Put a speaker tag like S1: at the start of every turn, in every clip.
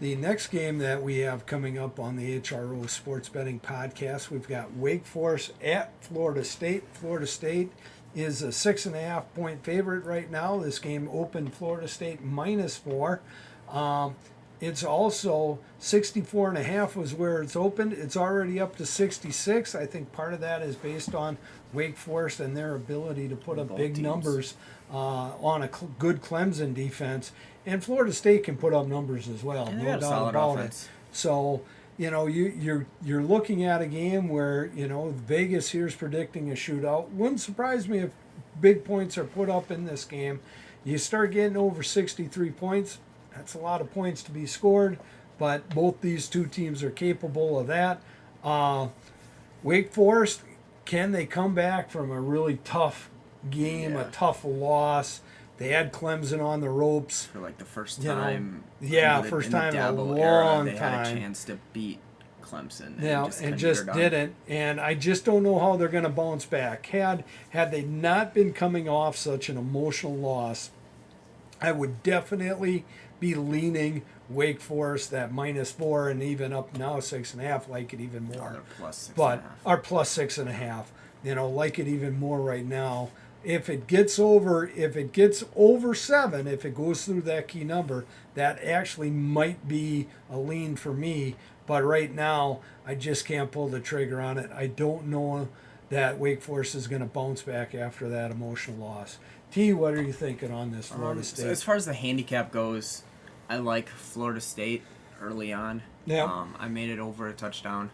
S1: The next game that we have coming up on the HRO Sports Betting Podcast, we've got Wake Forest at Florida State. Florida State is a 6.5 point favorite right now. This game opened Florida State -4. It's also 64.5 was where it's opened. It's already up to 66. I think part of that is based on Wake Forest and their ability to put up
S2: Both
S1: big
S2: teams.
S1: numbers on a good Clemson defense. And Florida State can put up numbers as well,
S2: And they
S1: no
S2: got a
S1: doubt
S2: solid
S1: about
S2: offense.
S1: it. So, you're looking at a game where, Vegas here's predicting a shootout. Wouldn't surprise me if big points are put up in this game. You start getting over 63 points, that's a lot of points to be scored, but both these two teams are capable of that. Wake Forest, can they come back from a really tough game, a
S2: Yeah.
S1: tough loss? They had Clemson on the ropes.
S2: For like the first
S1: You know,
S2: time.
S1: yeah,
S2: in the-
S1: first
S2: in the
S1: time in a
S2: Dabo era,
S1: long
S2: they had a
S1: time.
S2: chance to beat Clemson.
S1: Yeah,
S2: just
S1: and
S2: couldn't
S1: just
S2: get her done.
S1: didn't. And I just don't know how they're going to bounce back. Had they not been coming off such an emotional loss, I would definitely be leaning Wake Forest that -4 and even up now 6.5, like it even more.
S2: They're plus 6.5.
S1: But our plus 6.5, like it even more right now. If it gets over 7, if it goes through that key number, that actually might be a lean for me. But right now, I just can't pull the trigger on it. I don't know that Wake Forest is going to bounce back after that emotional loss. T, what are you thinking on this Florida State?
S2: So as far as the handicap goes, I like Florida State early on.
S1: Yeah.
S2: I made it over a touchdown.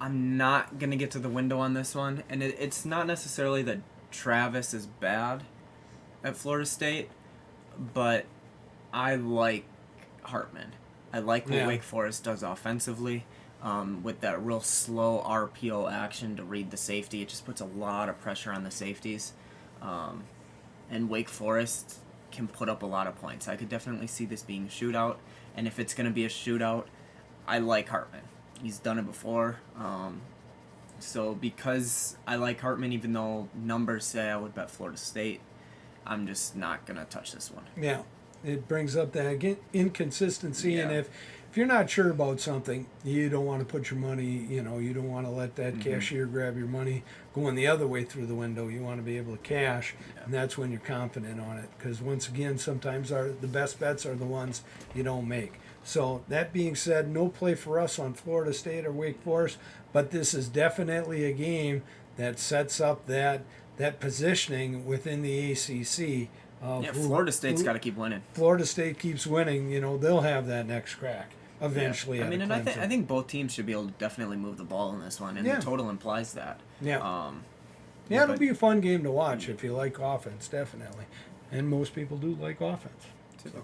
S2: I'm not going to get to the window on this one. And it's not necessarily that Travis is bad at Florida State, but I like Hartman. I like what
S1: Yeah.
S2: Wake Forest does offensively. With that real slow RPO action to read the safety, it just puts a lot of pressure on the safeties. And Wake Forest can put up a lot of points. I could definitely see this being a shootout. And if it's going to be a shootout, I like Hartman. He's done it before. So because I like Hartman, even though numbers say I would bet Florida State, I'm just not going to touch this one.
S1: Yeah, it brings up that inconsistency, and
S2: Yeah.
S1: if you're not sure about something, you don't want to put your money. You don't want to let that cashier grab your money going the other way through the window. You want to be able to cash, and that's when you're confident on it. Because once again, sometimes the best bets are the ones you don't make. So that being said, no play for us on Florida State or Wake Forest, but this is definitely a game that sets up that positioning within the ACC.
S2: Yeah, Florida State's got to keep winning.
S1: Florida State keeps winning, they'll have that next crack eventually.
S2: Yeah. I
S1: out
S2: mean,
S1: of
S2: and I
S1: Clemson.
S2: think both teams should be able to definitely move the ball in this one, and
S1: Yeah.
S2: the total implies that.
S1: Yeah. It'll
S2: but-
S1: be a fun game to watch if you like offense, definitely. And most people do like offense.
S2: Typically.